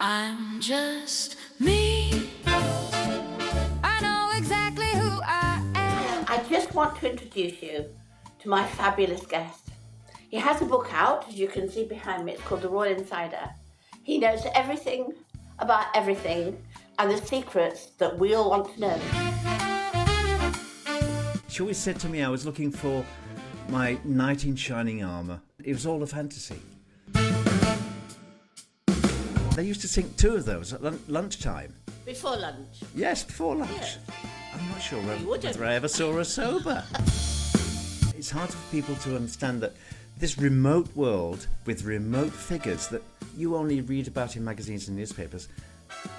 I'm just me. I know exactly who I am. I just want to introduce you to my fabulous guest. He has a book out, as you can see behind me. It's called The Royal Insider. He knows everything about everything and the secrets that we all want to know. She always said to me I was looking for my knight in shining armour. It was all a fantasy. They used to sing two of those at lunchtime. Before lunch. Yes, before lunch. Yes. I'm not sure You wouldn't. whether I ever saw her sober. It's hard for people to understand that this remote world with remote figures that you only read about in magazines and newspapers,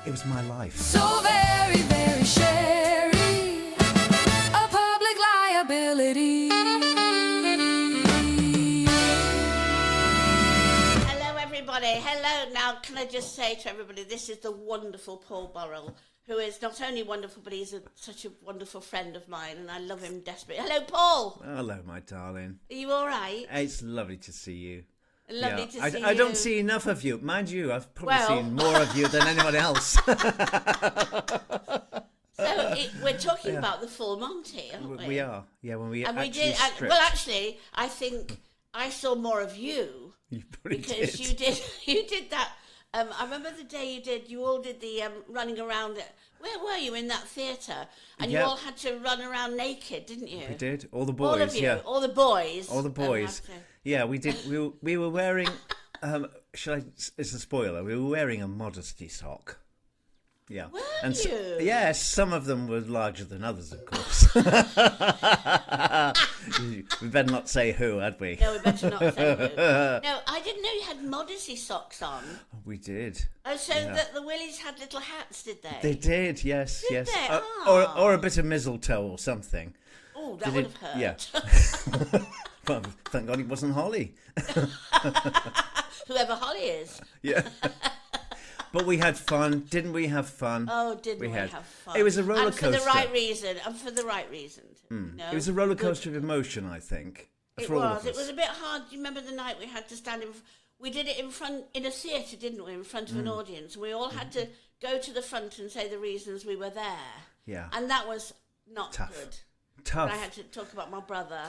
it was my life. So very, very Sherrie, a public liability. Hello, everybody. Hello. Now, can I just say to everybody, this is the wonderful Paul Burrell, who is not only wonderful, but he's such a wonderful friend of mine, and I love him desperately. Hello, Paul. Hello, my darling. Are you all right? It's lovely to see you. Lovely to see you. I don't see enough of you. Mind you, I've probably Well- seen more of you than anyone else. So we're talking about the Full Monty, aren't we? We are. Yeah, when we And actually we did. stripped. Well, actually, I think I saw more of you You probably because did. you did that. I remember the day you all did the running around. Where were you in that theatre? And you Yeah. all had to run around naked, didn't you? We did. All the boys, All of you, yeah. all the boys. All the boys. had to- Yeah, we did. We were wearing, it's a spoiler, we were wearing a modesty sock. Yeah. Were and you? Yes, some of them were larger than others, of course. We better not say who, had we? No, we better not say who. No, I didn't know you had modesty socks on. We did. Oh, so Yeah. that the Willies had little hats, did they? They did, yes, Did yes. they? Or a bit of mistletoe or something. Oh, that Did would it- have hurt. Yeah. Well, thank God it wasn't Holly. Whoever Holly is. Yeah. But we had fun, didn't we have fun? Oh, didn't we had. have fun? It was a roller And for coaster. the right reason. And for the right reason. No? It was a roller coaster of emotion, I think. It for all was. of It us. was a bit hard. Do you remember the night we had to stand in? We did it in a theatre, didn't we? In front of an audience. We all had to go to the front and say the reasons we were there. Yeah. And that was not Tough. good. Tough. And I had to talk about my brother.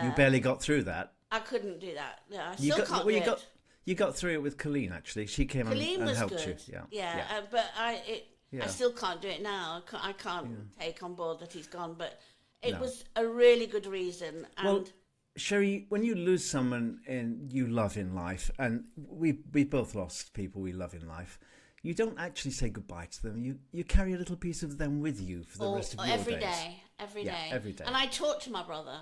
You barely got through that. I couldn't do that. No, I You still got, can't well, do it. you got through it with Colleen, actually. She came Colleen and was helped good. you. Yeah. Yeah. But I Yeah. still can't do it now. I can't take on board that he's gone. But it No. was a really good reason. And Well, Sherrie, when you lose someone you love in life, and we both lost people we love in life, you don't actually say goodbye to them. You carry a little piece of them with you for the rest of your every days. day, every Yeah, day, every day. And I talk to my brother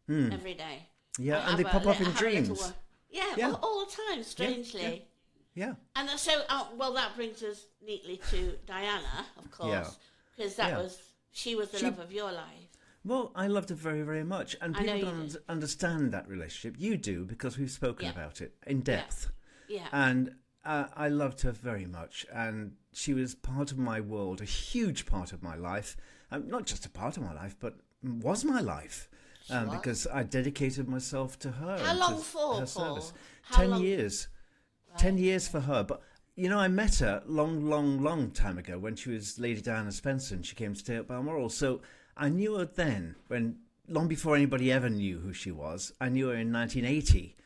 every day. Yeah, I and they have pop a up in li- I have a little dreams. wo- Yeah, Yeah. all the time, strangely. Yeah. And so, well, that brings us neatly to Diana, of course, because Yeah. she was the love of your life. Well, I loved her very, very much. And I know people you don't did. understand that relationship. You do, because we've spoken Yeah. about it in depth. Yeah. And I loved her very much. And she was part of my world, a huge part of my life. Not just a part of my life, but was my life. was. Because I dedicated myself to her. How and long to for, her Paul? service. How 10 long- years. 10 years for her. But, I met her long time ago when she was Lady Diana Spencer and she came to stay at Balmoral. So I knew her then, long before anybody ever knew who she was. I knew her in 1980,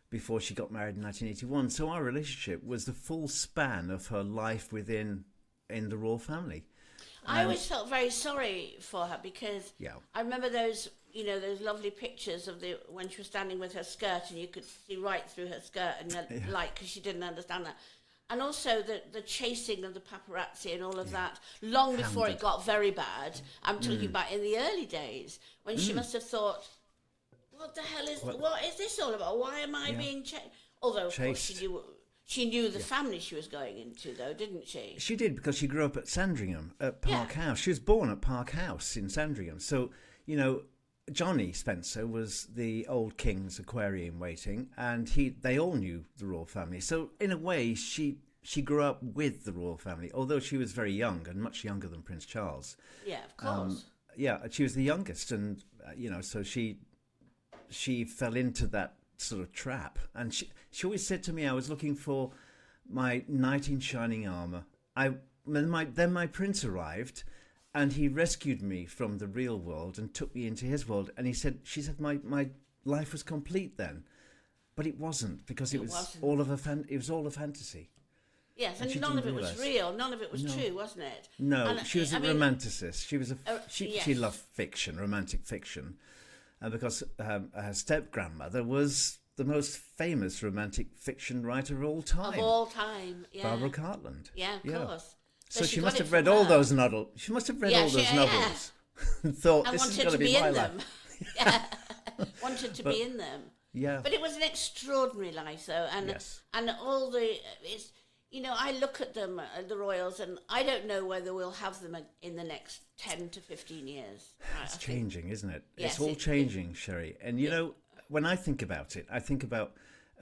before she got married in 1981. So our relationship was the full span of her life in the royal family. I always felt very sorry for her because Yeah. I remember those lovely pictures of when she was standing with her skirt and you could see right through her skirt and the light because she didn't understand that. And also the chasing of the paparazzi and all of that, long before it got very bad. I'm talking about in the early days when she must have thought, what the hell what is this all about? Why am I being chased? Although, of course, Chased. she knew the family she was going into, though, didn't she? She did, because she grew up at Sandringham, at Park House. She was born at Park House in Sandringham. So, Johnny Spencer was the old king's aquarium waiting, and they all knew the royal family. So, in a way, she grew up with the royal family, although she was very young and much younger than Prince Charles. Yeah, of course. She was the youngest, and, so she fell into that sort of trap. And she always said to me I was looking for my knight in shining armour. Then my prince arrived, and he rescued me from the real world and took me into his world. And she said, my life was complete then, but it wasn't, because it was all of a fantasy. Yes, and none of it was real. None of it was true, wasn't it? No, and, she was a romanticist. She was she loved fiction, romantic fiction, because her step grandmother was the most famous romantic fiction writer of all time. Of all time, yeah. Barbara Cartland. Yeah, of course. So she must have read all those novels. She must have read all those novels and thought, and this is wanted going to be my life. Yeah. Wanted to be in them. Yeah. But it was an extraordinary life, though, and all it's. I look at them, the Royals, and I don't know whether we'll have them in the next 10 to 15 years. It's changing, isn't it? Yes, it's all changing, Sherrie. And, when I think about it, I think about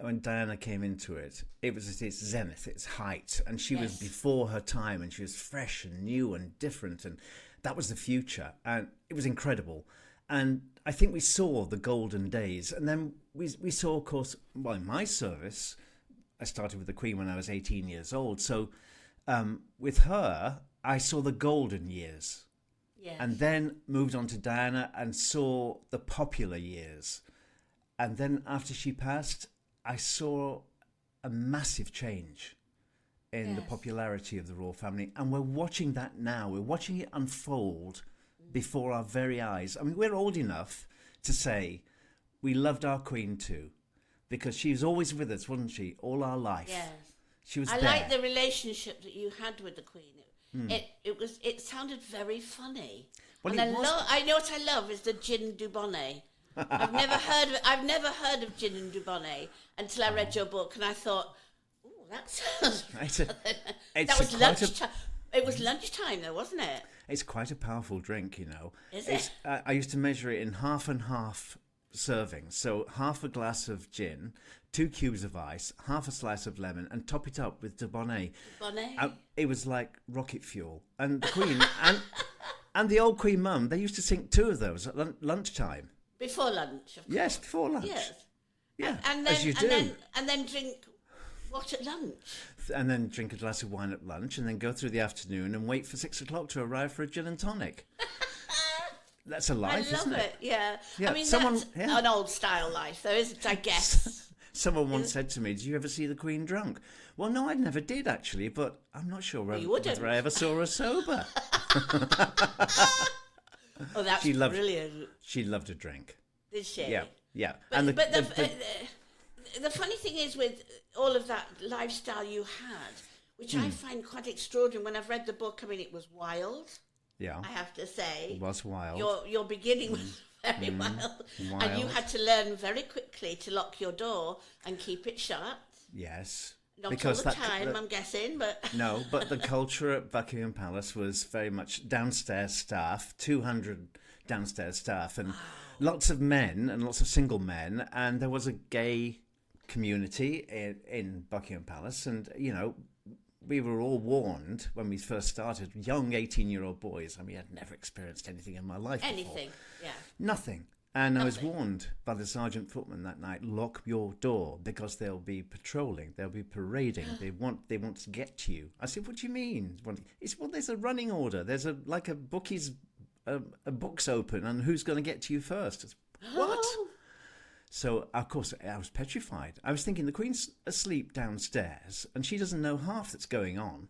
when Diana came into it, it was at its zenith, its height, and she was before her time, and she was fresh and new and different, and that was the future, and it was incredible. And I think we saw the golden days, and then we saw, of course, in my service, I started with the Queen when I was 18 years old. So with her, I saw the golden years. Yes. And then moved on to Diana and saw the popular years. And then after she passed, I saw a massive change in the popularity of the royal family. And we're watching that now. We're watching it unfold before our very eyes. I mean, we're old enough to say we loved our Queen too. Because she was always with us, wasn't she? All our life. Yes. She was I there. like the relationship that you had with the Queen. It sounded very funny. Well, and I know what I love is the gin du bonnet. I've never heard of gin and du bonnet until I read your book, and I thought, "Oh, that sounds." That was lunchtime. It was lunchtime, though, wasn't it? It's quite a powerful drink, Is it? I used to measure it in half and half servings. So half a glass of gin, 2 cubes of ice, half a slice of lemon, and top it up with de bonnet. It was like rocket fuel. And the Queen and the old Queen Mum, they used to sink 2 of those at lunchtime. Before lunch, of course. Yes, before lunch. Yes. Yeah, and then, as you do. And then drink what at lunch? And then drink a glass of wine at lunch, and then go through the afternoon and wait for 6 o'clock to arrive for a gin and tonic. That's a life, isn't it? I love it, yeah. I mean, that's an old-style life, though, isn't it, I guess? Someone once said to me, did you ever see the Queen drunk? Well, no, I never did, actually, but I'm not sure whether I ever saw her sober. Oh, that's brilliant. She loved a drink. Did she? Yeah. But the funny thing is, with all of that lifestyle you had, which I find quite extraordinary, when I've read the book, I mean, it was wild. Yeah, I have to say. It was wild. Your beginning was very wild. And you had to learn very quickly to lock your door and keep it shut. Yes. Not because all the time, I'm guessing, but... No, but the culture at Buckingham Palace was very much downstairs staff, 200 downstairs staff, and lots of men and lots of single men, and there was a gay community in Buckingham Palace, and, we were all warned when we first started, young 18-year-old boys. I mean, I'd never experienced anything in my life before. Anything, yeah. Nothing. And I was warned by the sergeant footman that night, lock your door because they'll be patrolling, they'll be parading, they want to get to you. I said, what do you mean? There's a running order. There's a bookie's book's open and who's going to get to you first? Said, what? So, of course, I was petrified. I was thinking the Queen's asleep downstairs and she doesn't know half that's going on.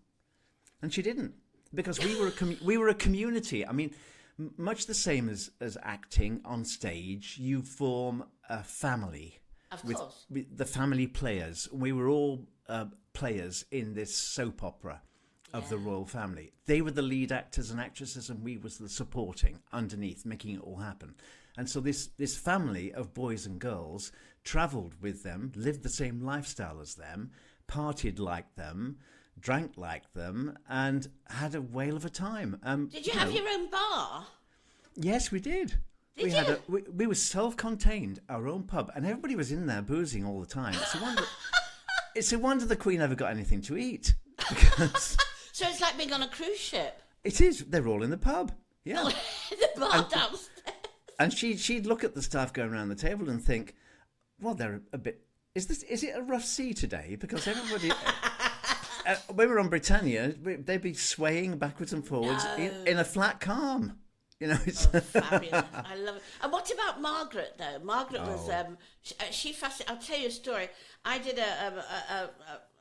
And she didn't, because we were a community. I mean, much the same as acting on stage, you form a family. Of course. With the family players. We were all players in this soap opera of the royal family. They were the lead actors and actresses, and we was the supporting underneath, making it all happen. And so this family of boys and girls travelled with them, lived the same lifestyle as them, partied like them, drank like them, and had a whale of a time. Did you have your own bar? Yes, we did. We were self-contained, our own pub, and everybody was in there boozing all the time. It's a wonder the Queen ever got anything to eat. Because so it's like being on a cruise ship. It is. They're all in the pub. Yeah. The bar downstairs. And she'd look at the staff going around the table and think, well, they're a bit... Is it a rough sea today? Because everybody... when we were on Britannia, they'd be swaying backwards and forwards in a flat calm. You know, it's Fabulous. I love it. And what about Margaret, though? Margaret was, she fascinated. I'll tell you a story. I did a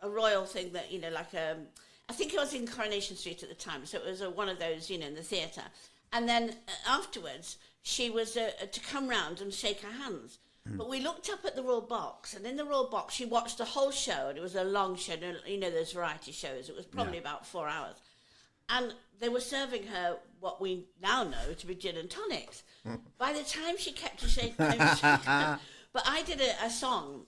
royal thing that, you know, like, I think it was in Coronation Street at the time. So it was one of those, you know, in the theatre. And then afterwards, she was to come round and shake her hands. But we looked up at the Royal Box, and in the Royal Box, she watched the whole show, and it was a long show. You know, those variety shows. It was probably about 4 hours. And they were serving her what we now know to be gin and tonics. By the time she kept to shake but I did a song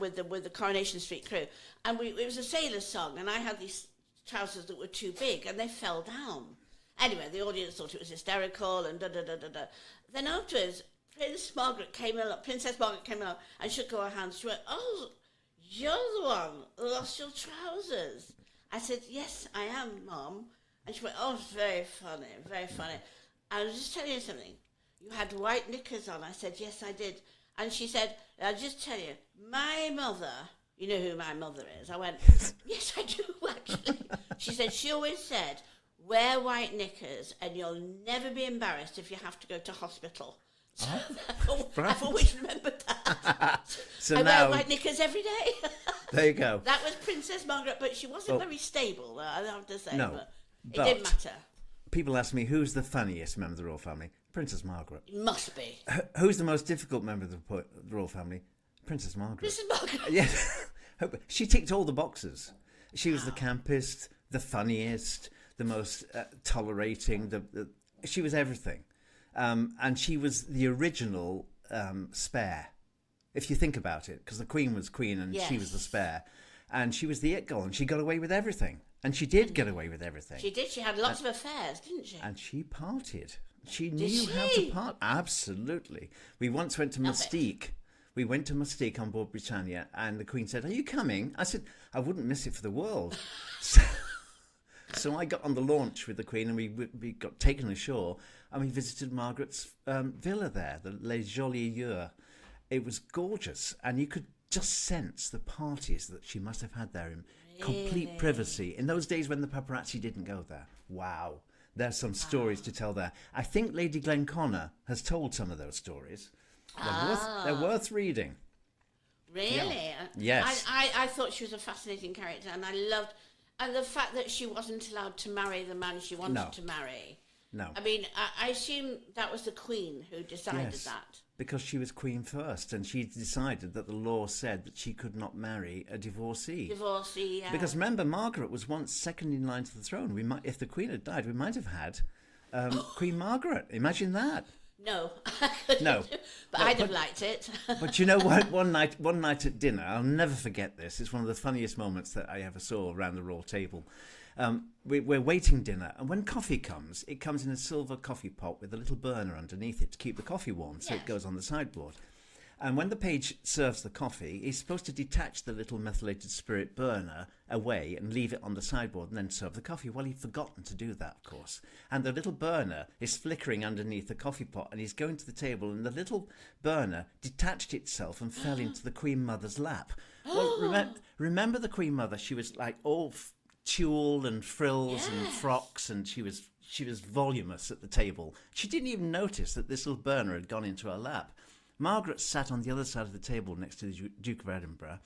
with the Coronation Street crew, and it was a sailor's song, and I had these trousers that were too big, and they fell down. Anyway, the audience thought it was hysterical, and da-da-da-da-da. Then afterwards, Princess Margaret came along and shook her hands. She went, "Oh, you're the one who lost your trousers." I said, "Yes, I am, Mum." And she went, "Oh, very funny, very funny. I was just telling you something. You had white knickers on." I said, "Yes, I did." And she said, "I'll just tell you, my mother," you know who my mother is? I went, "Yes, I do, actually." She said, "She always said, wear white knickers and you'll never be embarrassed if you have to go to hospital." So I've always remembered that. So I now, wear white knickers every day. there you go. That was Princess Margaret, but she wasn't very stable, I have to say. No, but it didn't matter. People ask me, who's the funniest member of the royal family? Princess Margaret. It must be. Who's the most difficult member of the royal family? Princess Margaret. Princess Margaret. Yes. She ticked all the boxes. She was the campest, the funniest, the most tolerating. She was everything. And she was the original spare, if you think about it, because the Queen was Queen and she was the spare. And she was the it girl, and she got away with everything. And she did get away with everything. She did. She had lots of affairs, didn't she? And she partied. She knew how to part. Absolutely. We once went to Mystique. We went to Mystique on board Britannia, and the Queen said, "Are you coming?" I said, "I wouldn't miss it for the world." So I got on the launch with the Queen, and we got taken ashore, and we visited Margaret's villa there, the Les Jolies Yeux. It was gorgeous, and you could just sense the parties that she must have had there in complete privacy. In those days when the paparazzi didn't go there. Wow. There's some stories to tell there. I think Lady Glenconnor has told some of those stories. They're worth reading. Really? Yeah. Yes. I thought she was a fascinating character, and I loved... And the fact that she wasn't allowed to marry the man she wanted to marry. No. I mean, I assume that was the Queen who decided that. Because she was Queen first, and she decided that the law said that she could not marry a divorcee. Divorcee, yeah. Because remember, Margaret was once second in line to the throne. If the Queen had died, we might have had Queen Margaret. Imagine that. No. No. But I'd have liked it. But you know what? One night at dinner, I'll never forget this. It's one of the funniest moments that I ever saw around the royal table. We're waiting dinner, and when coffee comes, it comes in a silver coffee pot with a little burner underneath it to keep the coffee warm, so it goes on the sideboard. And when the page serves the coffee, he's supposed to detach the little methylated spirit burner away and leave it on the sideboard and then serve the coffee. Well, he'd forgotten to do that, of course. And the little burner is flickering underneath the coffee pot, and he's going to the table, and the little burner detached itself and fell into the Queen Mother's lap. Well, remember the Queen Mother? She was like all tulle and frills and frocks, and she was voluminous at the table. She didn't even notice that this little burner had gone into her lap. Margaret sat on the other side of the table next to the Duke of Edinburgh,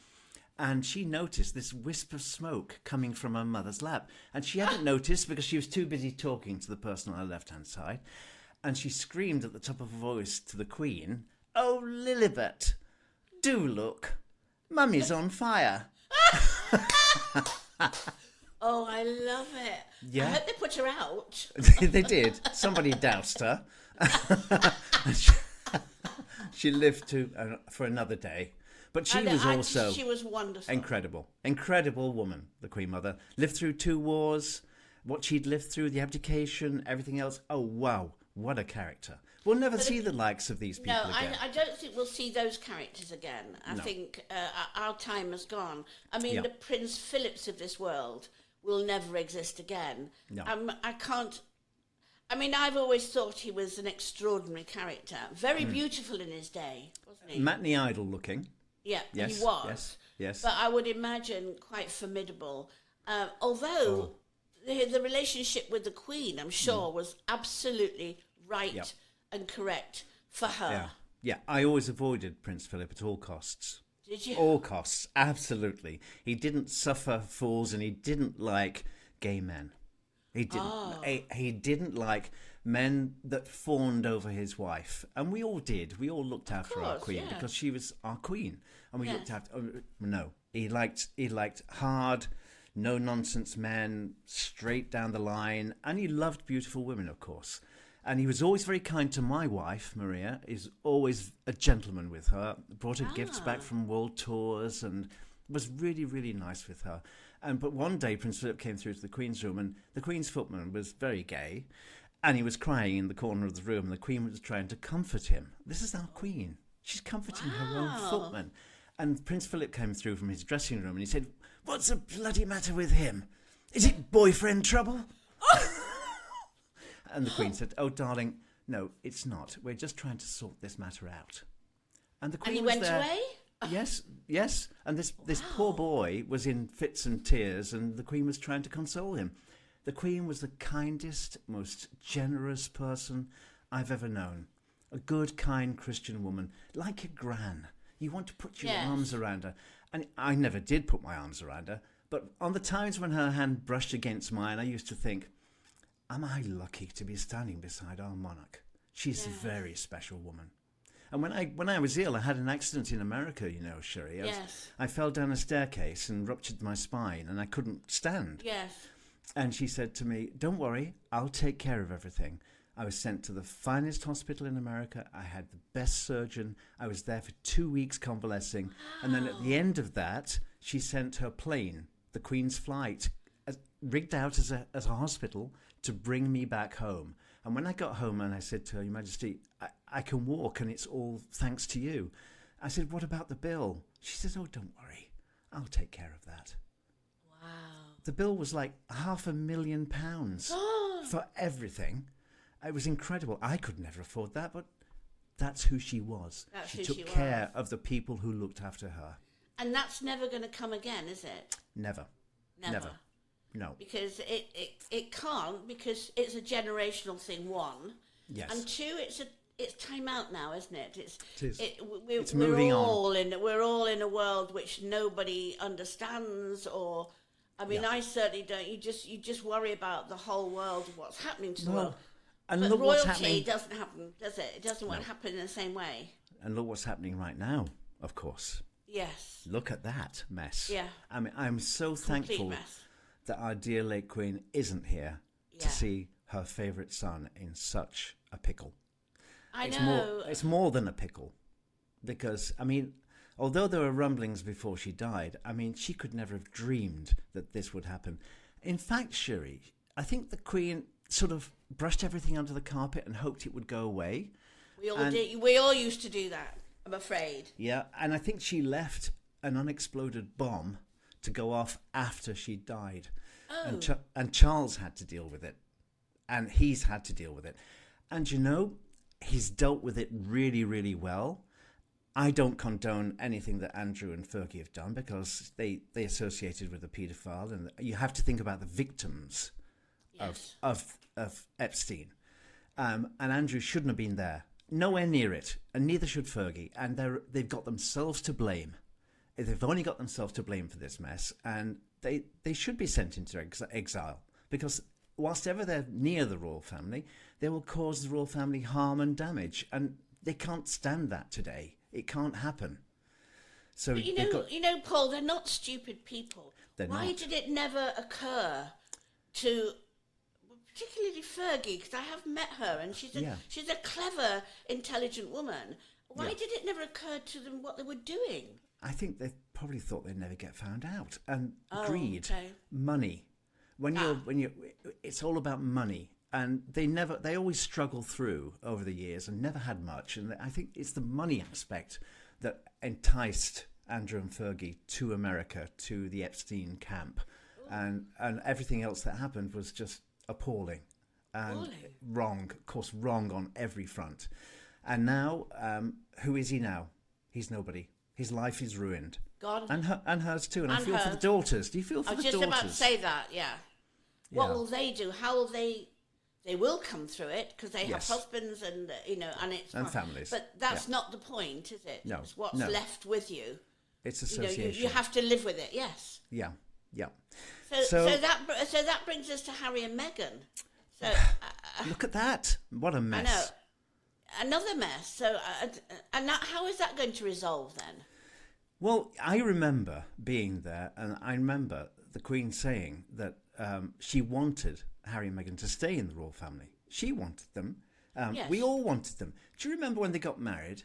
and she noticed this wisp of smoke coming from her mother's lap. And she hadn't noticed because she was too busy talking to the person on her left-hand side. And she screamed at the top of her voice to the Queen, "Oh, Lilibet, do look. Mummy's on fire." Oh, I love it. Yeah. I hope they put her out. They did. Somebody doused her. She lived for another day. But she was wonderful. Incredible woman, the Queen Mother. Lived through 2 wars, what she'd lived through, the abdication, everything else. Oh, wow, what a character. We'll never see the likes of these people again. I don't think we'll see those characters again. I think our time has gone. I mean, the Prince Philips of this world will never exist again. No. I've always thought he was an extraordinary character. Very beautiful in his day, wasn't he? Matinee idol looking. Yeah, Yes, he was. yes. But I would imagine quite formidable. Although the relationship with the Queen, I'm sure, was absolutely right Yep. and correct for her. Yeah, I always avoided Prince Philip at all costs. Did you? All costs, absolutely. He didn't suffer fools, and he didn't like gay men. He didn't. He didn't like men that fawned over his wife, and we all did. We all looked after our course, queen yeah. because she was our queen, and we Yes. looked after. No, he liked hard, no nonsense men, straight down the line, and he loved beautiful women, of course. And he was always very kind to my wife, Maria. He's always a gentleman with her. Brought her gifts back from world tours and was really, really nice with her. But one day Prince Philip came through to the Queen's room, and the Queen's footman was very gay, and he was crying in the corner of the room, and the Queen was trying to comfort him. This is our Queen. She's comforting her own footman. And Prince Philip came through from his dressing room, and he said, "What's the bloody matter with him? Is it boyfriend trouble?" And the Queen said, "Oh, darling, no, it's not. We're just trying to sort this matter out." And the Queen And he was went there. away? Yes. And this poor boy was in fits and tears, and the Queen was trying to console him. The Queen was the kindest, most generous person I've ever known. A good, kind Christian woman, like a gran. You want to put your Yes. arms around her. And I never did put my arms around her, but on the times when her hand brushed against mine, I used to think, am I lucky to be standing beside our monarch? She's a very special woman. And when I was ill, I had an accident in America, you know, Sherrie. I fell down a staircase and ruptured my spine, and I couldn't stand. Yes. And she said to me, "Don't worry, I'll take care of everything." I was sent to the finest hospital in America. I had the best surgeon. I was there for 2 weeks convalescing. And then at the end of that, she sent her plane, the Queen's flight, rigged out as a hospital, to bring me back home. And when I got home and I said to her, "Your Majesty, I can walk and it's all thanks to you." I said, "What about the bill?" She said, "Oh, don't worry. I'll take care of that." Wow. The bill was like £500,000 for everything. It was incredible. I could never afford that, but that's who she was. She took care of the people who looked after her. And that's never going to come again, is it? Never. No. Because it can't, because it's a generational thing, one. Yes. And two, it's time out now, isn't it? It is. We're moving all we're all in a world which nobody understands, or I mean, I certainly don't. You just worry about the whole world, what's happening to the world. And But look what's royalty happening. doesn't happen, does it? It doesn't happen in the same way. And look what's happening right now, of course. Yes. Look at that mess. Yeah. I mean, I'm so Complete thankful mess. that our dear late Queen isn't here to Yeah. see her favourite son in such a pickle. I It's know. it's more than a pickle, because I mean, although there were rumblings before she died, I mean, she could never have dreamed that this would happen. In fact, Sherrie, I think the Queen sort of brushed everything under the carpet and hoped it would go away. We all did. We all used to do that, I'm afraid. Yeah, and I think she left an unexploded bomb to go off after she died. Oh. And Charles had to deal with it, and he's had to deal with it. And you know, he's dealt with it really, really well. I don't condone anything that Andrew and Fergie have done, because they associated with a paedophile, and you have to think about the victims Yes. of Epstein. And Andrew shouldn't have been there. Nowhere near it, and neither should Fergie. And they've got themselves to blame. They've only got themselves to blame for this mess, and they should be sent into exile, because whilst ever they're near the royal family, they will cause the royal family harm and damage, and they can't stand that today. It can't happen. So But you know, Paul, they're not stupid people. They're Why not. did it never occur to, particularly Fergie, because I have met her, and she's a clever, intelligent woman. Why did it never occur to them what they were doing? I think they probably thought they'd never get found out. And greed, okay. money. When you, it's all about money, and they always struggle through over the years and never had much. And I think it's the money aspect that enticed Andrew and Fergie to America, to the Epstein camp, and everything else that happened was just appalling and wrong. Of course, wrong on every front. And now, who is he now? He's nobody. His life is ruined. God. And hers too. And I And feel for the hers. daughters. Do you feel for I was the just daughters? about to say that, yeah. What Yeah. will they do? How will they will come through it because they Yes. have husbands and, and it's... And families. But that's not the point, is it? No, It's what's no. left with you. It's You know, association. you have to live with it, yes. Yeah, yeah. So that brings us to Harry and Meghan. So Look at that. What a I mess. know another mess. So how is that going to resolve then? Well, I remember being there, and I remember the Queen saying that she wanted Harry and Meghan to stay in the royal family. She wanted them. Yes. We all wanted them. Do you remember when they got married?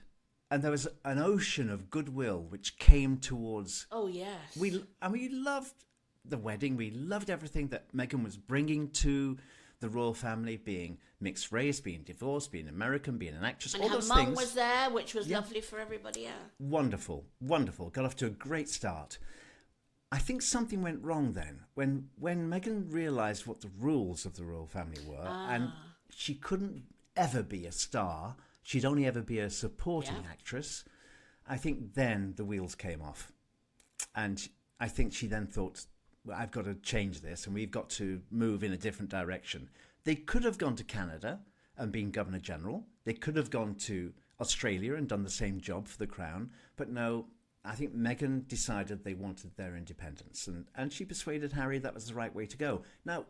And there was an ocean of goodwill which came towards... Oh yes. We loved the wedding. We loved everything that Meghan was bringing to the royal family, being mixed race, being divorced, being American, being an actress, and all her those mum things. was there, which was lovely for everybody. Yeah. Wonderful, wonderful. Got off to a great start. I think something went wrong then when Meghan realised what the rules of the royal family were, and she couldn't ever be a star. She'd only ever be a supporting actress. I think then the wheels came off, and I think she then thought, well, I've got to change this, and we've got to move in a different direction. They could have gone to Canada and been Governor General. They could have gone to Australia and done the same job for the Crown. But no, I think Meghan decided they wanted their independence. And she persuaded Harry that was the right way to go. Now,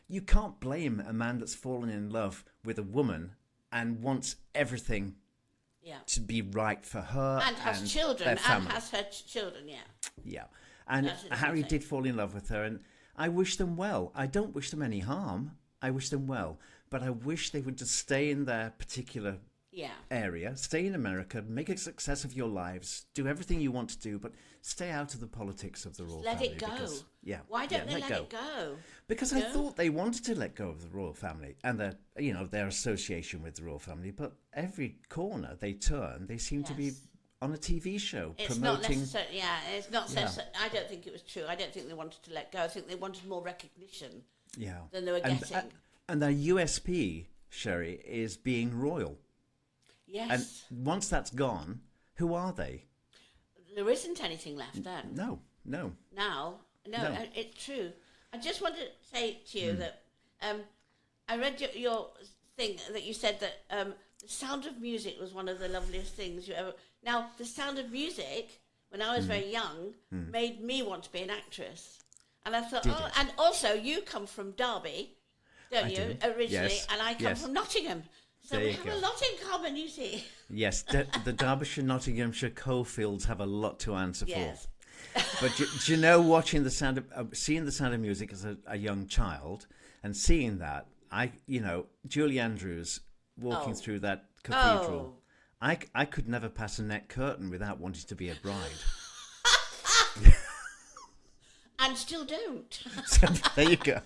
you can't blame a man that's fallen in love with a woman and wants everything to be right for her And has children, their and family. has her children, yeah. Yeah. And That's the Harry thing. did fall in love with her, and I wish them well. I don't wish them any harm. I wish them well. But I wish they would just stay in their particular area, stay in America, make a success of your lives, do everything you want to do, but stay out of the politics of the royal Let family. it go. Because, Why don't they let it go? Because I thought they wanted to let go of the royal family and their association with the royal family, but every corner they turn, they seem to be on a TV show It's promoting. not necessarily, it's not I don't think it was true. I don't think they wanted to let go. I think they wanted more recognition than they were getting. And their USP, Sherrie, is being royal. Yes. And once that's gone, who are they? There isn't anything left then. No. Now, No. it's true. I just wanted to say to you that I read your thing that you said that the Sound of Music was one of the loveliest things you ever... Now, the Sound of Music, when I was very young, made me want to be an actress. And I thought, and also you come from Derby, don't you, originally, Yes. and I come from Nottingham. So There we you have go. a lot in common, you see. Yes, the Derbyshire, Nottinghamshire coalfields have a lot to answer Yes. for. But do you know, watching seeing the Sound of Music as a young child, and seeing that, Julie Andrews walking through that cathedral, I could never pass a net curtain without wanting to be a bride. And still don't. So there you go.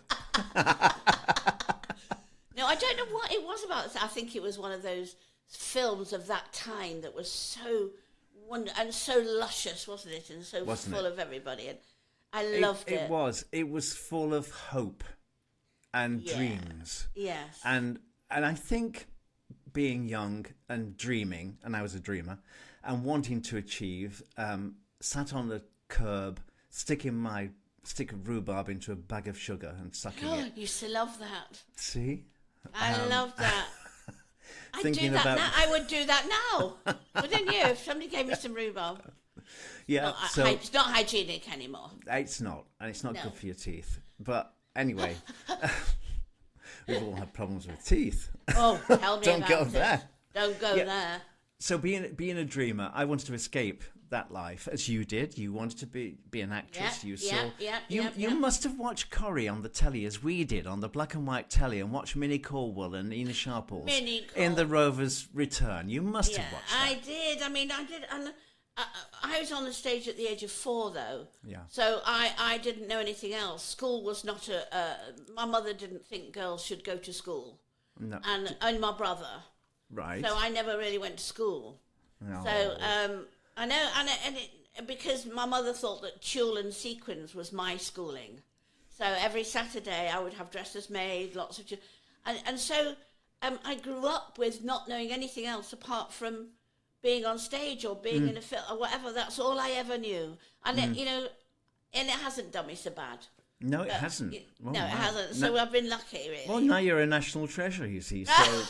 No, I don't know what it was about. I think it was one of those films of that time that was so and so luscious, wasn't it? And so full of everybody. And I loved it. It was full of hope and dreams. Yes. And I think being young and dreaming, and I was a dreamer, and wanting to achieve, sat on the curb, sticking my stick of rhubarb into a bag of sugar and sucking it. You used to love that. See? I love that. I'd do Thinking that about- now. I would do that now. Wouldn't you? If somebody gave me some rhubarb. Yeah, so It's not hygienic anymore. it's not, and it's not No. good for your teeth. But anyway, we've all had problems with teeth. Oh, tell me Don't about go it. there. Don't go Yeah. there. So being a dreamer, I wanted to escape that life, as you did. You wanted to be an actress. You must have watched Corrie on the telly as we did on the black and white telly, and watched Minnie Caldwell and Ina Sharples in The Rover's Return. You must have watched that. I did. I mean, I did. And I was on the stage at the age of 4, though. Yeah. So I didn't know anything else. School was not my mother didn't think girls should go to school. No. And my brother. Right. So I never really went to school. No. So I know, because my mother thought that tulle and sequins was my schooling. So every Saturday I would have dresses made, lots of and so I grew up with not knowing anything else apart from being on stage or being in a film or whatever. That's all I ever knew. And it, and it hasn't done me so bad. No, it hasn't. No, it hasn't. So I've been lucky, really. Well, now you're a national treasure, you see. So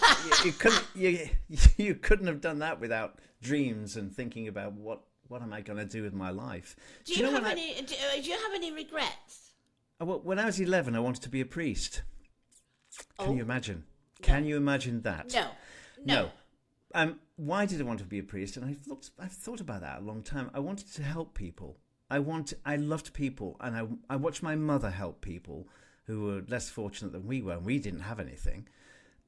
you couldn't have done that without dreams and thinking about what am I going to do with my life. Do you have any regrets? Well, when I was 11, I wanted to be a priest. Can you imagine? Can you imagine that? No. Why did I want to be a priest? And I've thought about that a long time. I wanted to help people. I loved people, and I watched my mother help people who were less fortunate than we were, and we didn't have anything.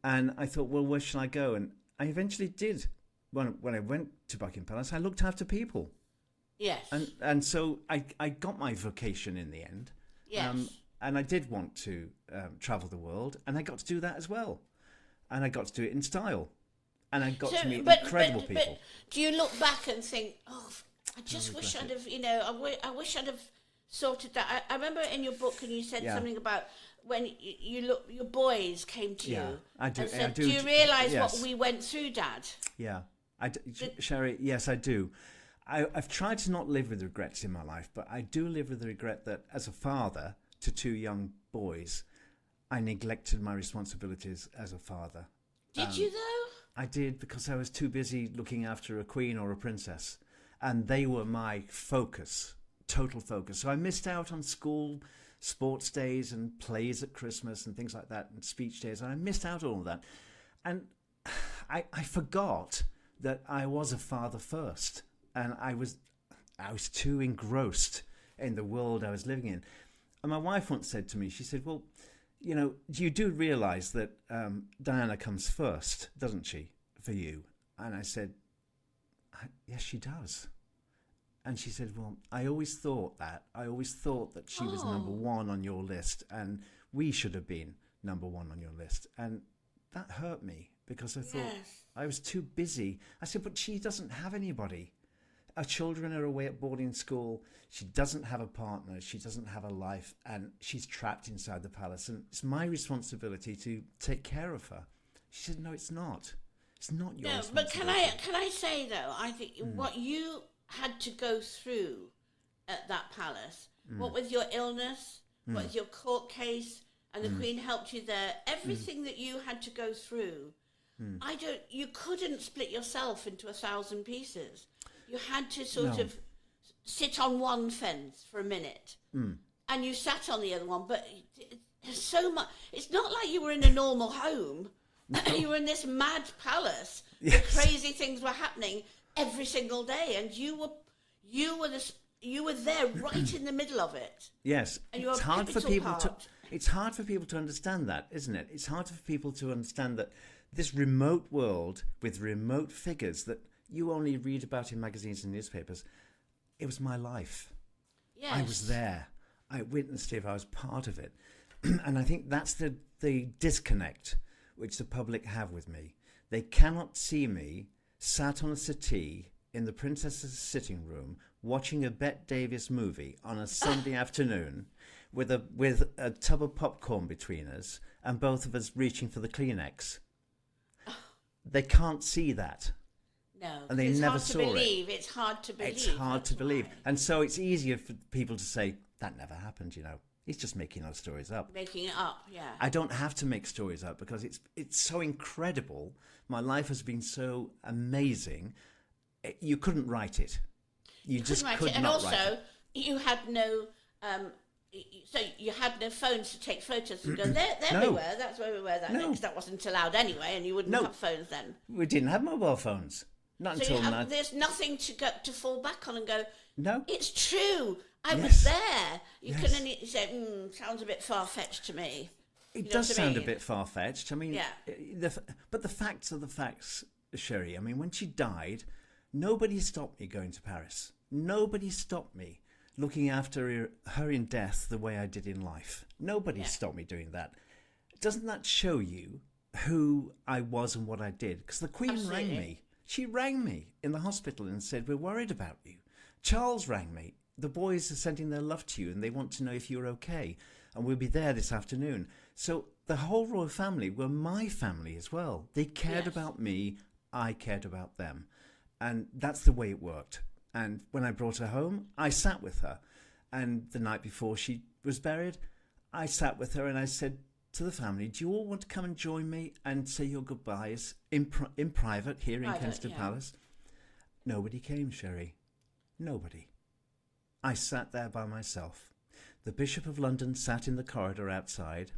And I thought, well, where shall I go? And I eventually did. When I went to Buckingham Palace, I looked after people. Yes. And so I got my vocation in the end. Yes. And I did want to travel the world, and I got to do that as well. And I got to do it in style. And I got to meet incredible people. But do you look back and think, I just wish I'd have, I wish I'd have sorted that. I remember in your book, and you said something about when your boys came to you. I do. And said, I do you realise yes. what we went through, Dad? Yeah. Sherrie, yes, I do. I've tried to not live with regrets in my life, but I do live with the regret that as a father to two young boys, I neglected my responsibilities as a father. Did you, though? I did, because I was too busy looking after a queen or a princess. And they were my focus, total focus. So I missed out on school, sports days and plays at Christmas and things like that, and speech days. And I missed out on all of that. And I forgot that I was a father first. And I was too engrossed in the world I was living in. And my wife once said to me, she said, well, you do realise that Diana comes first, doesn't she, for you? And I said, yes, she does. And she said, well, I always thought that. I always thought that she was number one on your list, and we should have been number one on your list. And that hurt me, because I thought I was too busy. I said, but she doesn't have anybody. Her children are away at boarding school. She doesn't have a partner. She doesn't have a life, and she's trapped inside the palace. And it's my responsibility to take care of her. She said, no, it's not. It's not your responsibility. But can I say, though, I think what you had to go through at that palace, what with your illness, what with your court case, and the Queen helped you there, everything that you had to go through, you couldn't split yourself into 1,000 pieces. You had to sort of sit on one fence for a minute, and you sat on the other one. But there's so much. It's not like you were in a normal home. No. You were in this mad palace. Yes. Where crazy things were happening every single day, and you were there right in the middle of it. Yes, and you it's hard for people to. It's hard for people to understand that, isn't it? It's hard for people to understand that this remote world with remote figures that you only read about in magazines and newspapers, it was my life. Yes. I was there. I witnessed it. I was part of it. And I think that's the disconnect which the public have with me. They cannot see me sat on a settee in the princess's sitting room watching a Bette Davis movie on a Sunday afternoon with a tub of popcorn between us and both of us reaching for the Kleenex. They can't see that. No, and they never saw it. It's hard to believe. It's hard to believe. And so it's easier for people to say, that never happened, He's just making those stories up. Making it up, yeah. I don't have to make stories up because it's so incredible. My life has been so amazing. You couldn't write it. You just couldn't could write it. not And write also, it. you had no... so you had no phones to take photos and go, there No. we were, that's where we were, No. because that wasn't allowed anyway, and you wouldn't have phones then. We didn't have mobile phones. Not So until now. there's nothing to fall back on and go, No. it's true, I Yes. was there. You Yes. can only say, sounds a bit far-fetched to me. It You know does what I sound a mean? bit far-fetched. I mean, Yeah. but the facts are the facts, Sherrie. I mean, when she died, nobody stopped me going to Paris. Nobody stopped me looking after her in death the way I did in life. Nobody stopped me doing that. Doesn't that show you who I was and what I did? Because the Queen rang me. She rang me in the hospital and said, we're worried about you. Charles rang me. The boys are sending their love to you and they want to know if you're okay. And we'll be there this afternoon. So the whole royal family were my family as well. They cared about me. I cared about them. And that's the way it worked. And when I brought her home, I sat with her. And the night before she was buried, I sat with her and I said to the family, do you all want to come and join me and say your goodbyes in private here in Kensington Palace? Nobody came, Sherrie. Nobody. I sat there by myself. The Bishop of London sat in the corridor outside,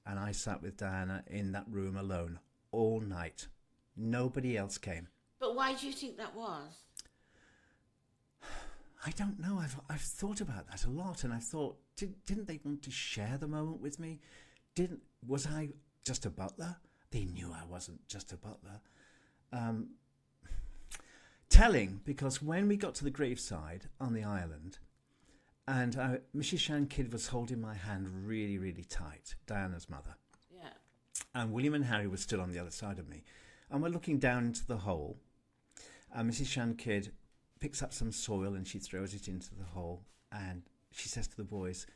and I sat with Diana in that room alone all night. Nobody else came. But why do you think that was? I don't know. I've thought about that a lot, and I thought, didn't they want to share the moment with me? Was I just a butler? They knew I wasn't just a butler. Telling, because when we got to the graveside on the island, and Mrs. Shan Kidd was holding my hand really, really tight, Diana's mother. Yeah. And William and Harry were still on the other side of me. And we're looking down into the hole. And Mrs. Shan Kidd picks up some soil and she throws it into the hole. And she says to the boys,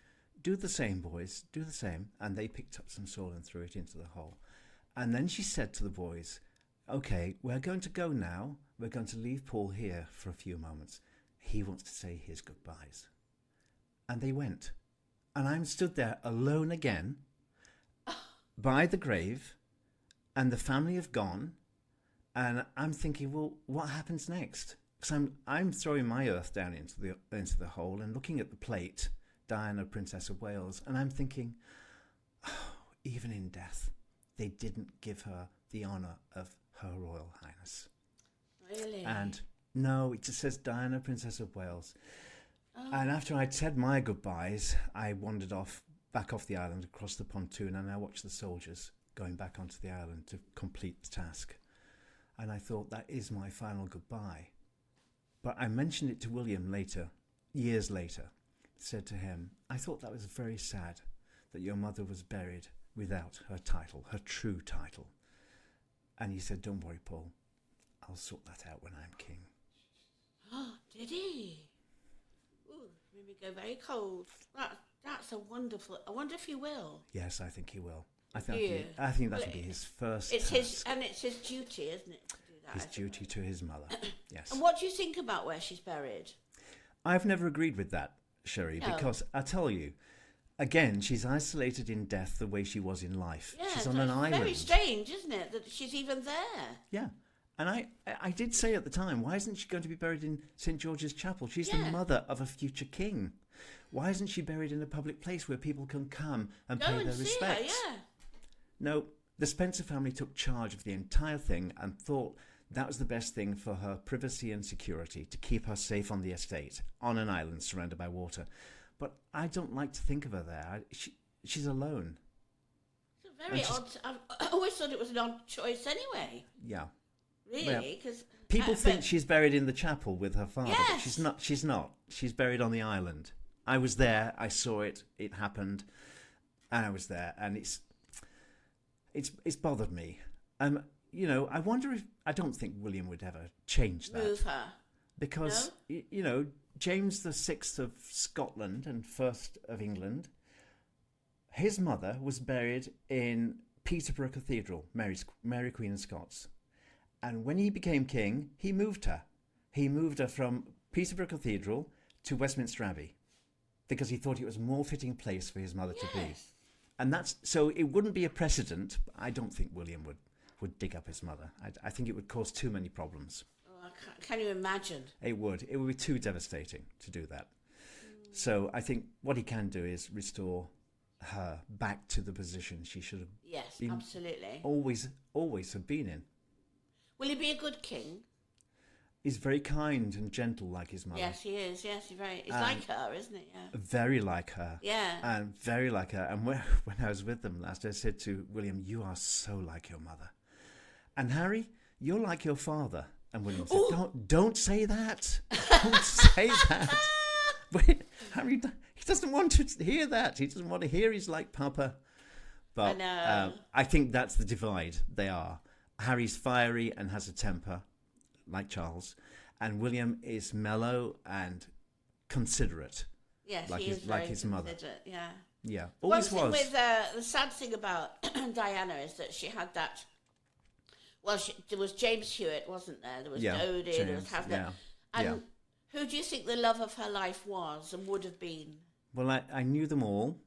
do the same, boys, do the same. And they picked up some soil and threw it into the hole. And then she said to the boys, okay, we're going to go now. We're going to leave Paul here for a few moments. He wants to say his goodbyes. And they went. And I'm stood there alone again by the grave, and the family have gone. And I'm thinking, well, what happens next? Because I'm throwing my earth down into the hole and looking at the plate, Diana, Princess of Wales, and I'm thinking, oh, even in death, they didn't give her the honour of Her Royal Highness. Really? And no, it just says Diana, Princess of Wales. Oh. And after I'd said my goodbyes, I wandered back off the island across the pontoon, and I watched the soldiers going back onto the island to complete the task. And I thought, that is my final goodbye. But I mentioned it to William later, years later, said to him, I thought that was very sad that your mother was buried without her title, her true title. And he said, don't worry, Paul, I'll sort that out when I'm king. Oh, did he? Ooh, made me go very cold. That's a wonderful. I wonder if he will. Yes, I think he will. I think that'll be his first. It's task. it's his duty, isn't it, to do that? His duty to his mother. Yes. And what do you think about where she's buried? I've never agreed with that, Sherrie, No. because I tell you, again, she's isolated in death the way she was in life. Yeah, she's on an island. Very strange, isn't it, that she's even there? Yeah. And I did say at the time, why isn't she going to be buried in St. George's Chapel? She's the mother of a future king. Why isn't she buried in a public place where people can come and pay their respects? Her, yeah. No, the Spencer family took charge of the entire thing and thought that was the best thing for her privacy and security, to keep her safe on the estate, on an island surrounded by water. But I don't like to think of her there. She's alone. It's a very odd. I always thought it was an odd choice anyway. Yeah. Really? Because people think she's buried in the chapel with her father. Yes. But she's not. She's buried on the island. I was there. I saw it. It happened. And I was there. And it's bothered me. I wonder if... I don't think William would ever change that. Move her. Because, James VI of Scotland and first of England, his mother was buried in Peterborough Cathedral, Mary Queen of Scots. And when he became king, he moved her. He moved her from Peterborough Cathedral to Westminster Abbey because he thought it was a more fitting place for his mother to be. And so it wouldn't be a precedent. I don't think William would dig up his mother. I think it would cause too many problems. Oh, can you imagine? It would be too devastating to do that. So I think what he can do is restore her back to the position she should have. Yes, absolutely. Always have been in. Will he be a good king? He's very kind and gentle like his mother. Yes, he is. Yes, he's like her, isn't it? Yeah. Very like her. Yeah. And very like her. And when I was with them last, I said to William, you are so like your mother. And Harry, you're like your father. And William said, don't say that. Don't say that. But Harry, he doesn't want to hear that. He doesn't want to hear he's like Papa. But I know. I think that's the divide they are. Harry's fiery and has a temper, like Charles, and William is mellow and considerate. Yes, like he is like very his mother. Yeah. Yeah, One always thing was. with the sad thing about Diana is that she had that Well, there was James Hewitt, wasn't there? There was Yeah, Dodie, there was James, Hazlitt. yeah, And yeah. who do you think the love of her life was and would have been? Well, I knew them all,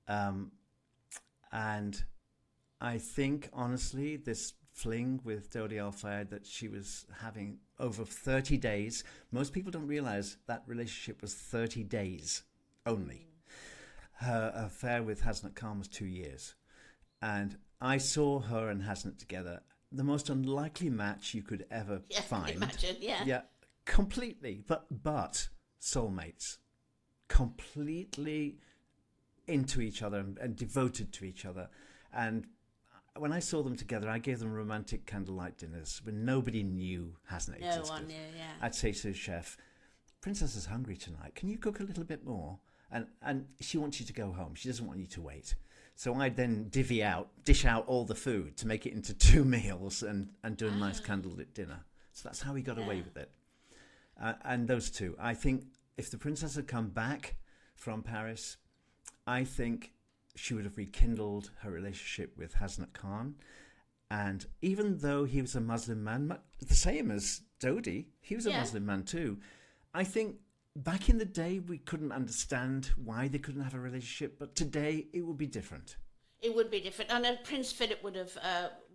and I think, honestly, this fling with Dodie Al-Fayed that she was having over 30 days, most people don't realise that relationship was 30 days only. Her affair with Hasnat Khan was 2 years. And I saw her and Hasnat together, the most unlikely match you could ever Yeah, find. imagine, yeah. Yeah, completely. But soulmates. Completely into each other and devoted to each other. And when I saw them together, I gave them romantic candlelight dinners when nobody knew Hasnat No existed. one knew, yeah. I'd say to the chef, Princess is hungry tonight. Can you cook a little bit more? And she wants you to go home. She doesn't want you to wait. So I'd then dish out all the food to make it into 2 meals and do a nice candlelit dinner. So that's how we got away with it. And those two. I think if the princess had come back from Paris, I think she would have rekindled her relationship with Hasnat Khan. And even though he was a Muslim man, the same as Dodie, he was a Muslim man too. I think back in the day, we couldn't understand why they couldn't have a relationship, but today it would be different. It would be different. I know Prince Philip would have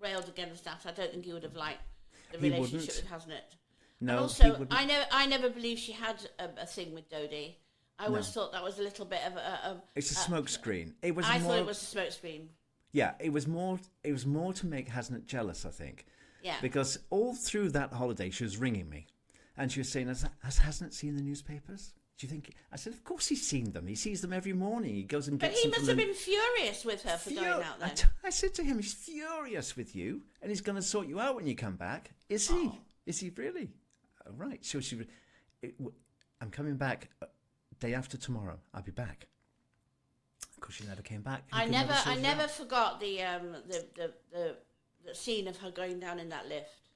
railed against that. I don't think he would have liked the He relationship wouldn't. with Hasnat. No, And he also, wouldn't. I never believed she had a thing with Dodie. I always thought that was a little bit of It's a smokescreen. It was I more, thought it was a smokescreen. Yeah, it was more to make Hasnat jealous, I think. Yeah. Because all through that holiday, she was ringing me, and she was saying, "Has Hasnat seen the newspapers? Do you think?" I said, "Of course he's seen them. He sees them every morning. He goes and But gets he them." must have been furious with her for going out then. I said to him, "He's furious with you, and he's going to sort you out when you come back." Is he? Oh. Is he really? Oh, right. So I'm coming back day after tomorrow. I'll be back. Of course, she never came back. I He could sort it never out. forgot the scene of her going down in that lift,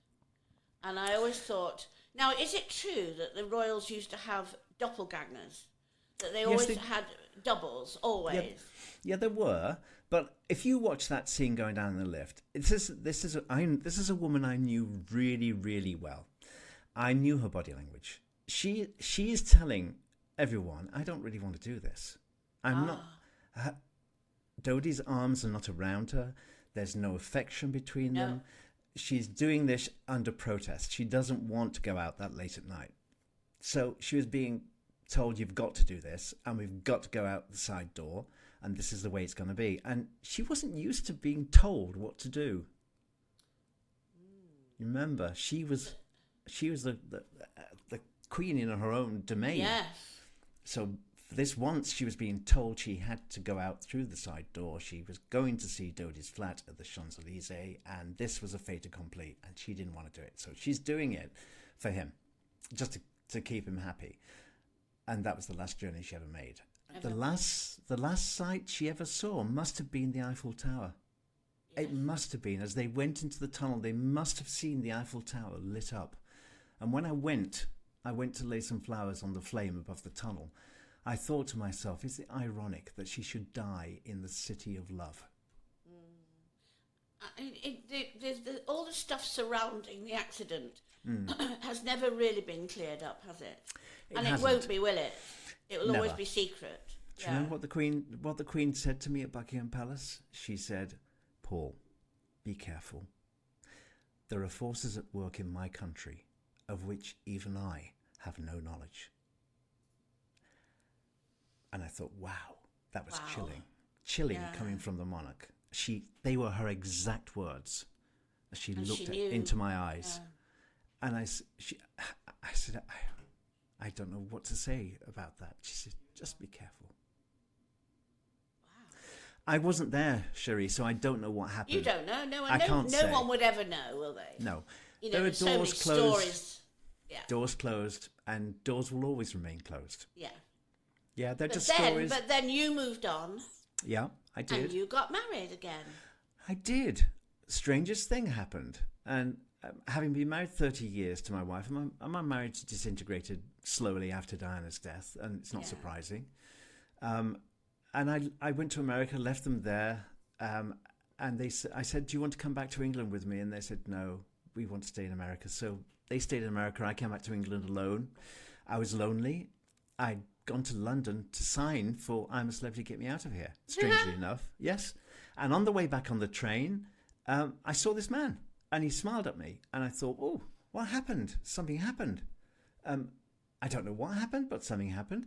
and I always thought, now is it true that the royals used to have doppelgangers, that they always had doubles always? Yeah, there were. But if you watch that scene going down in the lift, this is a woman I knew really, really well. I knew her body language. She is telling everyone, "I don't really want to do this. I'm not." Dodie's arms are not around her. There's no affection between them. She's doing this under protest. She doesn't want to go out that late at night. So she was being told, "You've got to do this, and we've got to go out the side door, and this is the way it's going to be." And she wasn't used to being told what to do. You remember, she was the queen in her own domain. Yes. So for this once, she was being told she had to go out through the side door. She was going to see Dodie's flat at the Champs-Élysées, and this was a fait accompli, and she didn't want to do it. So she's doing it for him, just to keep him happy. And that was the last journey she ever made. The last sight she ever saw must have been the Eiffel Tower. Yes. It must have been. As they went into the tunnel, they must have seen the Eiffel Tower lit up. And when I went to lay some flowers on the flame above the tunnel. I thought to myself, is it ironic that she should die in the city of love? All the stuff surrounding the accident has never really been cleared up, has it? It won't be, will it? It will always be secret. Do you know what the Queen said to me at Buckingham Palace? She said, "Paul, be careful. There are forces at work in my country of which even I have no knowledge." And I thought, wow, that was chilling coming from the monarch. They were her exact words as she looked into my eyes. Yeah. And I said, I don't know what to say about that. She said, "Just be careful." Wow. I wasn't there, Sherrie, so I don't know what happened. You don't know. No one would ever know, will they? No. There are doors closed. Stories. Yeah. Doors closed, and doors will always remain closed. Yeah. Yeah, they're just stories. But then you moved on. Yeah, I did. And you got married again. I did. Strangest thing happened. And having been married 30 years to my wife, my marriage disintegrated slowly after Diana's death, and it's not surprising. And I went to America, left them there, and I said, do you want to come back to England with me? And they said, no, we want to stay in America. So they stayed in America. I came back to England alone. I was lonely. I'd gone to London to sign for I'm a Celebrity, Get Me Out of Here, strangely enough. Yes. And on the way back on the train, I saw this man, and he smiled at me. And I thought, oh, what happened? Something happened. I don't know what happened, but something happened.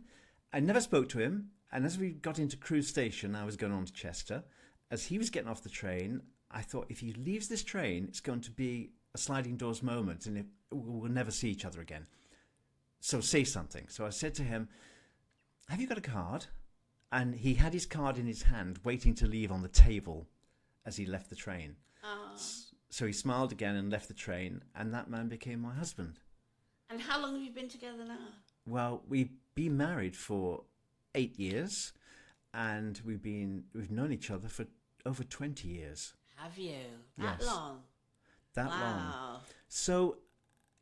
I never spoke to him. And as we got into Crewe Station, I was going on to Chester. As he was getting off the train, I thought, if he leaves this train, it's going to be a sliding doors moment, and we'll never see each other again. So say something. So I said to him, have you got a card? And he had his card in his hand, waiting to leave on the table as he left the train. So he smiled again and left the train, and that man became my husband. And how long have you been together now? Well, we've been married for 8 years, and we've known each other for over 20 years. Have you? That Yes. long? That Wow. long. So,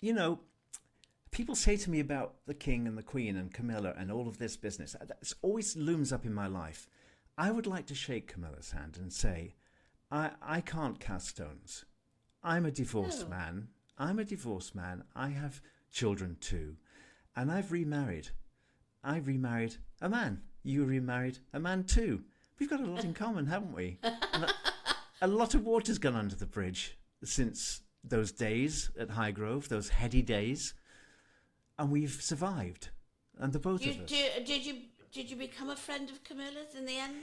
you know, people say to me about the King and the Queen and Camilla and all of this business. It always looms up in my life. I would like to shake Camilla's hand and say, I can't cast stones. I'm a divorced man. I'm a divorced man. I have children too. And I've remarried. I remarried a man. You remarried a man too. We've got a lot in common, haven't we? And a lot of water's gone under the bridge since those days at Highgrove, those heady days. And we've survived. And the both of us. Did you become a friend of Camilla's in the end?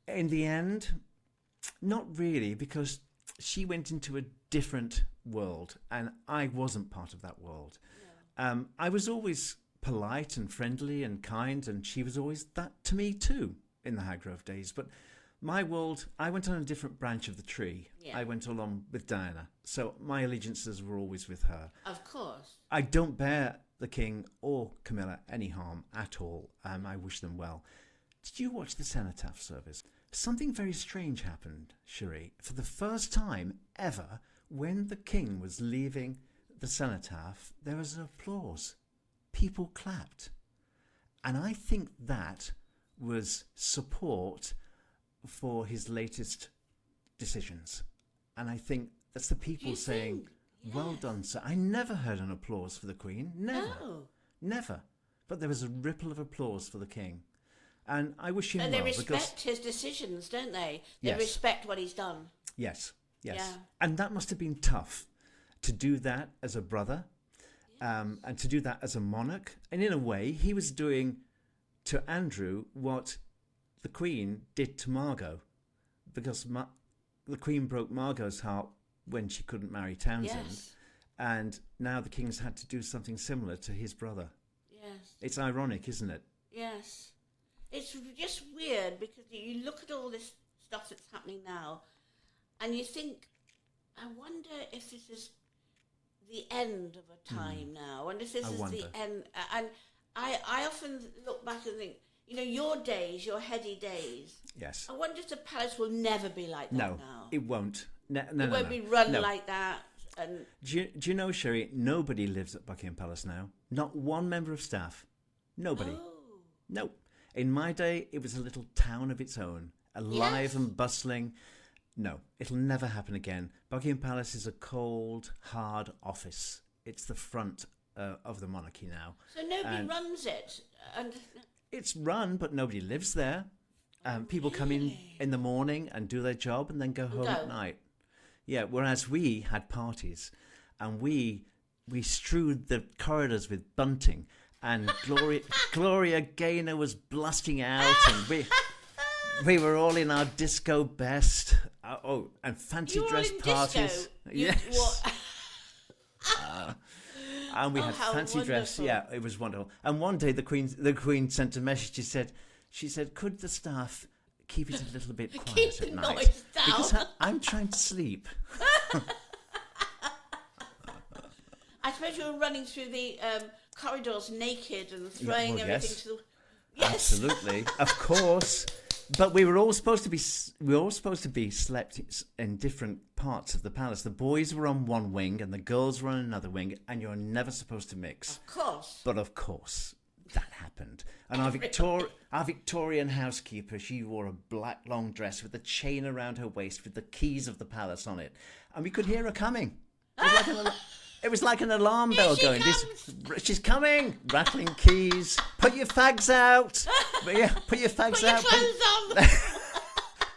In the end, not really, because she went into a different world and I wasn't part of that world. No. I was always polite and friendly and kind, and she was always that to me too in the Highgrove days. But my world, I went on a different branch of the tree. Yeah. I went along with Diana. So my allegiances were always with her. Of course. I don't bear the King or Camilla any harm at all. I wish them well. Did you watch the cenotaph service? Something very strange happened, Sherrie. For the first time ever, when the King was leaving the cenotaph, there was an applause. People clapped. And I think that was support for his latest decisions. And I think that's the people saying, well done, sir. I never heard an applause for the Queen. Never. No. Never. But there was a ripple of applause for the King. And I wish him well. And they respect his decisions, don't they? They respect what he's done. Yes, yes. Yeah. And that must have been tough to do that as a brother, and to do that as a monarch. And in a way, he was doing to Andrew what the Queen did to Margot, because the Queen broke Margot's heart when she couldn't marry Townsend. Yes. And now the King's had to do something similar to his brother. Yes. It's ironic, isn't it? Yes. It's just weird because you look at all this stuff that's happening now and you think, I wonder if this is the end of a time now, and if this is the end. And I often look back and think, you know, your days, your heady days. Yes. I wonder if the palace will never be like that now. No, it won't. No, it won't be run like that. And do you know, Sherrie, nobody lives at Buckingham Palace now. Not one member of staff. Nobody. No. In my day, it was a little town of its own, alive and bustling. No, it'll never happen again. Buckingham Palace is a cold, hard office. It's the front of the monarchy now. So nobody runs it? And it's run, but nobody lives there. People come in the morning and do their job and then go home at night. Yeah, whereas we had parties and we strewed the corridors with bunting. And Gloria Gaynor was blasting out, and we were all in our disco best. And fancy dress parties. Yes. And we had fancy dress. Yeah, it was wonderful. And one day the Queen sent a message. She said, "Could the staff keep it a little bit quiet at night? Noise down. Because I'm trying to sleep." I suppose you were running through the corridors naked and throwing everything to the... Yes, absolutely, of course. But we were all supposed to be slept in different parts of the palace. The boys were on one wing and the girls were on another wing, and you're never supposed to mix. Of course. But of course, that happened. And our Victorian housekeeper, she wore a black long dress with a chain around her waist with the keys of the palace on it. And we could hear her coming. It was like an alarm bell going. She's coming! Rattling keys. Put your fags out. Yeah, put your fags out. Put your clothes on.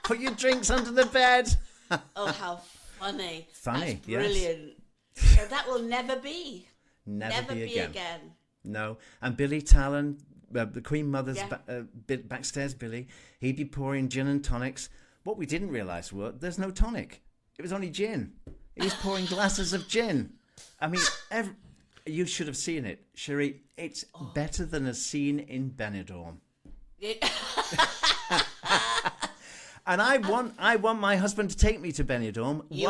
Put your drinks under the bed. Oh, how funny. Funny, That's yes. brilliant. So that will never be. Never be again. again. No. And Billy Talon, the Queen Mother's Yeah. backstairs Billy, he'd be pouring gin and tonics. What we didn't realise was there's no tonic. It was only gin. He was pouring glasses of gin. I mean, you should have seen it, Sherrie. It's better than a scene in Benidorm. And I want my husband to take me to Benidorm. You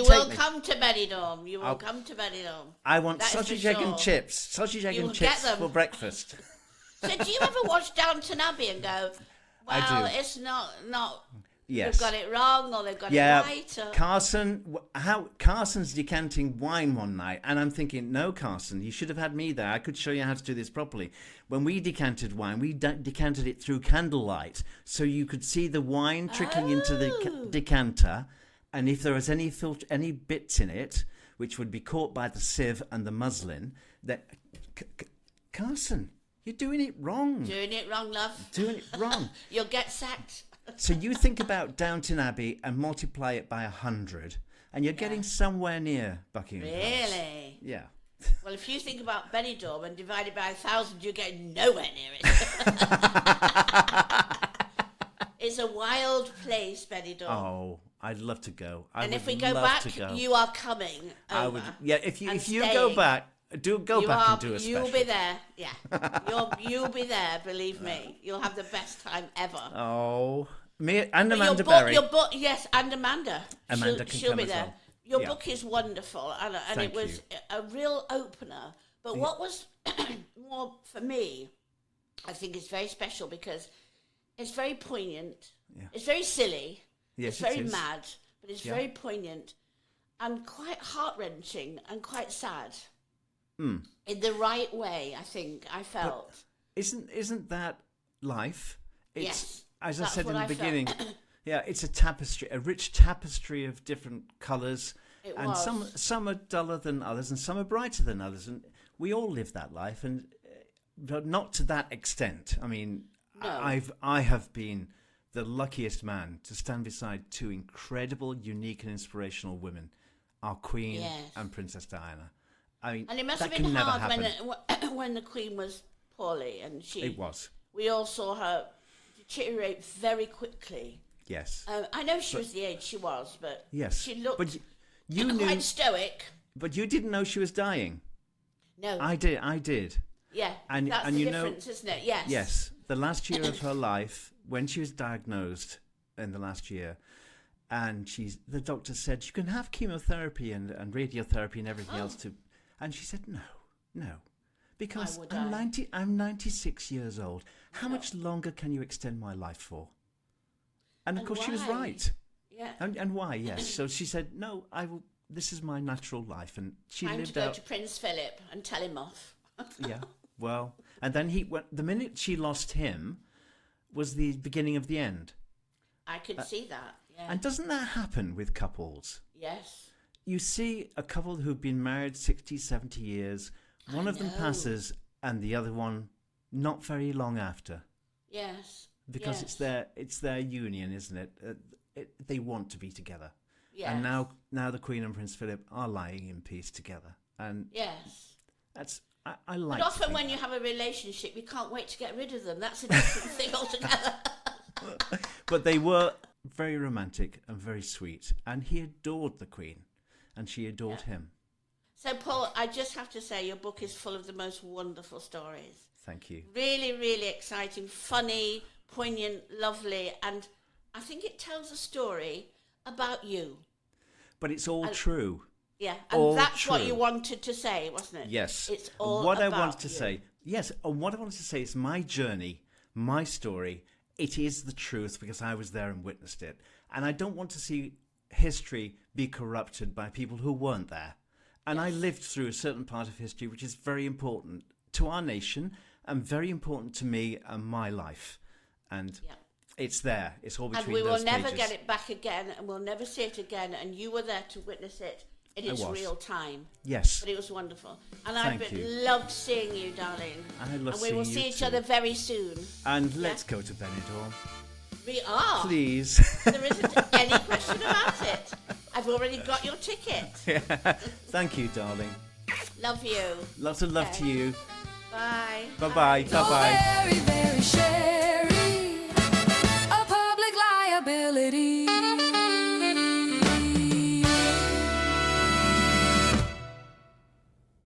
will come to Benidorm. You will come to Benidorm. I want That is sausage, for egg and sure. chips. Sausage, egg You and will get chips them. for breakfast. So do you ever watch Downton Abbey and go, I well, do. it's not Yes. they've got it wrong or they've got Yeah, it right? Or... Carson's decanting wine one night, and I'm thinking, no, Carson, you should have had me there. I could show you how to do this properly. When we decanted wine, we decanted it through candlelight, so you could see the wine trickling into the decanter, and if there was any bits in it, which would be caught by the sieve and the muslin, that Carson, you're doing it wrong. Doing it wrong, love. Doing it wrong. You'll get sacked. So you think about Downton Abbey and multiply it by 100, and you're getting somewhere near Buckingham Palace. Really? Yeah. Well, if you think about Benidorm and divide it by 1,000, you're getting nowhere near it. It's a wild place, Benidorm. Oh, I'd love to go. And if we go back, you are coming over. I would. Yeah. If you staying. go back, and do a special. You'll be there. Yeah. You'll be there. Believe me. You'll have the best time ever. Oh, me and But Amanda Berry. Your book, yes, and Amanda. Amanda can she'll come be as there. well. Your Yeah. book is wonderful, and Thank it was a real opener. But what was more for me, I think, is very special because it's very poignant. Yeah. It's very silly. Yes, it's very it is. mad, but it's very poignant and quite heart-wrenching and quite sad. In the right way, I think I felt. Isn't that life? It's, Yes, as I that's said in what the I felt. beginning. Yeah, it's a tapestry, a rich tapestry of different colours, and was. some are duller than others, and some are brighter than others, and we all live that life, and but not to that extent. I mean, No. I have been the luckiest man to stand beside two incredible, unique, and inspirational women, our Queen Yes. and Princess Diana. I mean, And it must that have been can never hard happen. when the Queen was poorly, and It was, we all saw her deteriorate very quickly. yes, I know she was the age she was, but yes. she looked But you knew, quite stoic. but you didn't know she was dying. No, I did. yeah, and- that's and the you know- difference, isn't it? Yes, Yes, the last year of her life, when she was diagnosed in the last year, and the doctor said, you can have chemotherapy and radiotherapy and everything else too. And she said, no, because would I'm I? I'm 96 years old. How much longer can you extend my life for? And of And course she was why? right. Yeah. And why? Yes. So she said, no, I will. This is my natural life, and she Time to lived go out. to Prince Philip and tell him off. Yeah. Well, and then he went. The minute she lost him, was the beginning of the end. I could see that. Yeah. And doesn't that happen with couples? Yes. You see a couple who've been married 60, 70 years. One of them know. passes, and the other one not very long after, Yes. because yes. it's their union, isn't it? They want to be together. Yes. And now the Queen and Prince Philip are lying in peace together, and Yes. that's I like. But to often think when you have a relationship, you can't wait to get rid of them. That's a different thing altogether. But they were very romantic and very sweet, and he adored the Queen, and she adored him. So, Paul, I just have to say your book is full of the most wonderful stories. Thank you. Really, really exciting, funny, poignant, lovely, and I think it tells a story about you. But it's all true. Yeah, and All that's what true. you wanted to say, wasn't it? Yes. It's all what about I wanted to you. say. Yes, and what I wanted to say is my journey, my story. It is the truth because I was there and witnessed it. And I don't want to see history be corrupted by people who weren't there. And I lived through a certain part of history which is very important to our nation and very important to me and my life. And Yeah. it's there. It's all between And we will those never pages. get it back again, and we'll never see it again. And you were there to witness it in its was. real time. Yes. But it was wonderful. And Thank I've you. loved seeing you, darling. I love and we seeing will you see each too. other very soon. And let's go to Benidorm. We are. Please. There isn't any question about it. I've already got your ticket. Thank you, darling. Love you. Lots of love to you. Bye. Bye-bye. So Bye-bye. very, very